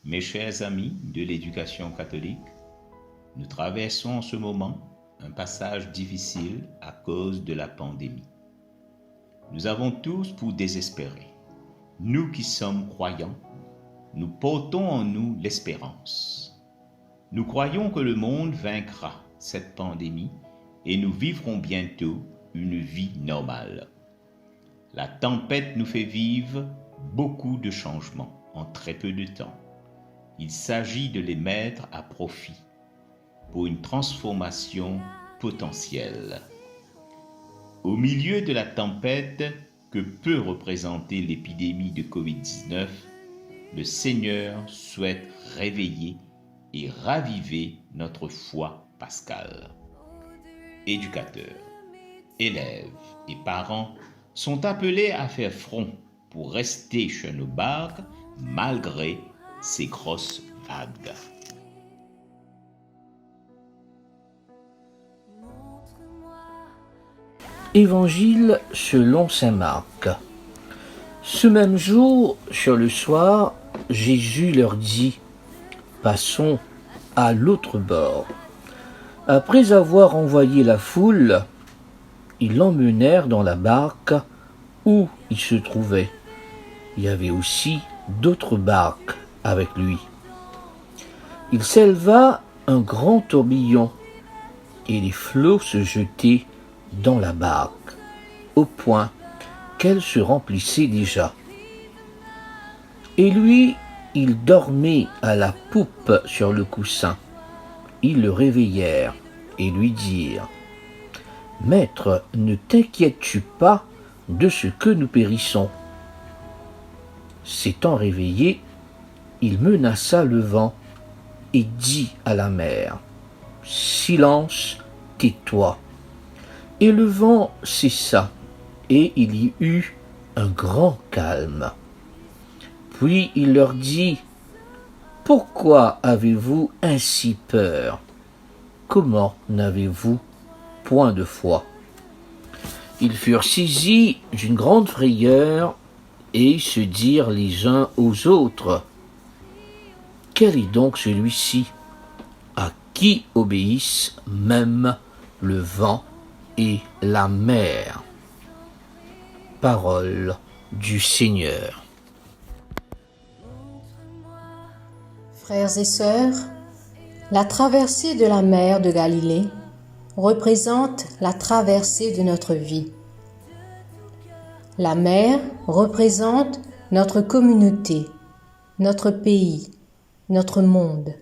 Mes chers amis de l'éducation catholique, nous traversons en ce moment un passage difficile à cause de la pandémie. Nous avons tous pour désespérer. Nous qui sommes croyants, nous portons en nous l'espérance. Nous croyons que le monde vaincra cette pandémie et nous vivrons bientôt une vie normale. La tempête nous fait vivre beaucoup de changements en très peu de temps. Il s'agit de les mettre à profit pour une transformation potentielle. Au milieu de la tempête que peut représenter l'épidémie de Covid-19, le Seigneur souhaite réveiller et raviver notre foi pascale. Éducateurs, élèves et parents sont appelés à faire front pour rester sur nos barques malgré ces grosses vagues. Évangile selon saint Marc. Ce même jour, sur le soir, Jésus leur dit : « Passons à l'autre bord. » Après avoir envoyé la foule, ils l'emmenèrent dans la barque où il se trouvait. Il y avait aussi d'autres barques avec lui. Il s'éleva un grand tourbillon et les flots se jetaient dans la barque, au point qu'elle se remplissait déjà. Et lui, il dormait à la poupe sur le coussin. Ils le réveillèrent et lui dirent : « Maître, ne t'inquiètes-tu pas de ce que nous périssons ? » S'étant réveillé, il menaça le vent et dit à la mer : « Silence, tais-toi !» Et le vent cessa, et il y eut un grand calme. Puis il leur dit : « Pourquoi avez-vous ainsi peur ? Comment n'avez-vous point de foi ? » Ils furent saisis d'une grande frayeur et se dirent les uns aux autres : « Quel est donc celui-ci à qui obéissent même le vent et la mer ?» Parole du Seigneur. Frères et sœurs, la traversée de la mer de Galilée représente la traversée de notre vie. La mer représente notre communauté, notre pays, notre monde.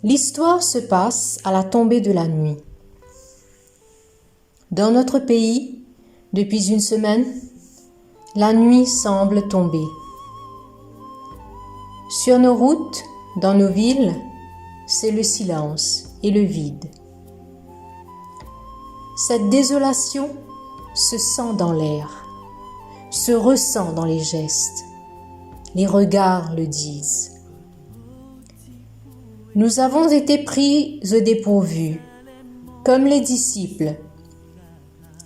L'histoire se passe à la tombée de la nuit. Dans notre pays, depuis une semaine, la nuit semble tomber. Sur nos routes, dans nos villes, c'est le silence et le vide. Cette désolation se sent dans l'air, se ressent dans les gestes. Les regards le disent. Nous avons été pris au dépourvu, comme les disciples,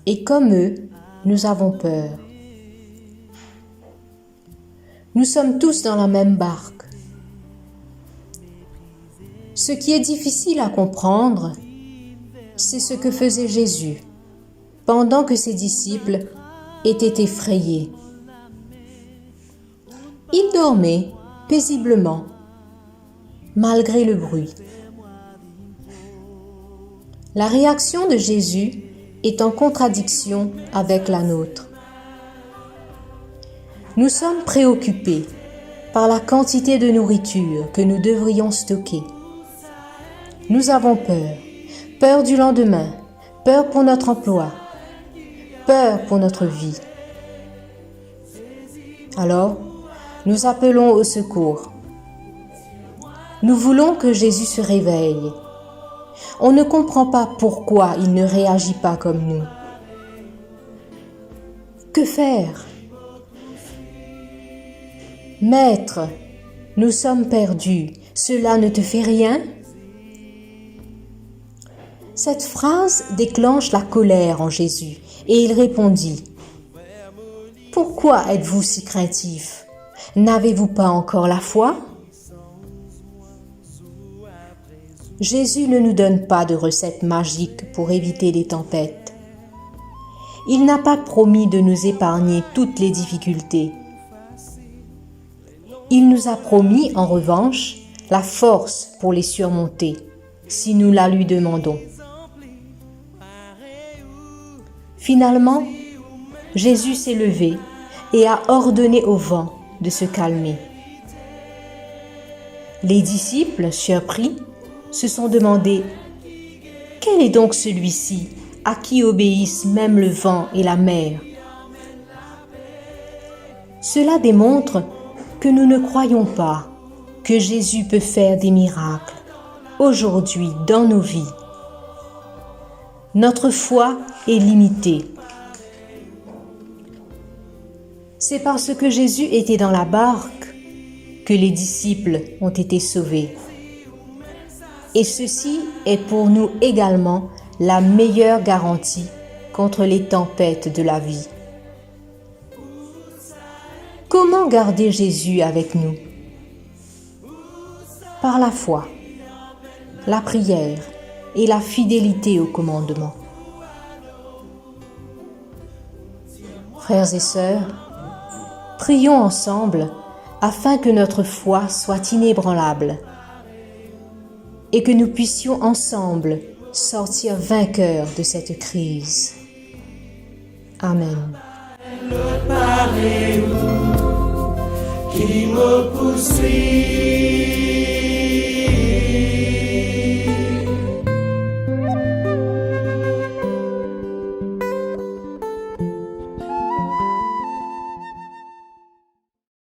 et comme eux, nous avons peur. Nous sommes tous dans la même barque. Ce qui est difficile à comprendre, c'est ce que faisait Jésus pendant que ses disciples étaient effrayés. Il dormait paisiblement, malgré le bruit. La réaction de Jésus est en contradiction avec la nôtre. Nous sommes préoccupés par la quantité de nourriture que nous devrions stocker. Nous avons peur, peur du lendemain, peur pour notre emploi, peur pour notre vie. Alors, nous appelons au secours. Nous voulons que Jésus se réveille. On ne comprend pas pourquoi il ne réagit pas comme nous. Que faire ? Maître, nous sommes perdus. Cela ne te fait rien ? Cette phrase déclenche la colère en Jésus et il répondit : « Pourquoi êtes-vous si craintifs ? N'avez-vous pas encore la foi ? Jésus ne nous donne pas de recette magique pour éviter les tempêtes. Il n'a pas promis de nous épargner toutes les difficultés. Il nous a promis, en revanche, la force pour les surmonter, si nous la lui demandons. Finalement, Jésus s'est levé et a ordonné au vent de se calmer. Les disciples, surpris, se sont demandé « Quel est donc celui-ci à qui obéissent même le vent et la mer ?» Cela démontre que nous ne croyons pas que Jésus peut faire des miracles aujourd'hui dans nos vies. Notre foi est limitée. C'est parce que Jésus était dans la barque que les disciples ont été sauvés. Et ceci est pour nous également la meilleure garantie contre les tempêtes de la vie. Comment garder Jésus avec nous ? Par la foi, la prière et la fidélité au commandement. Frères et sœurs, prions ensemble afin que notre foi soit inébranlable et que nous puissions ensemble sortir vainqueurs de cette crise. Amen. Qui me poursuit.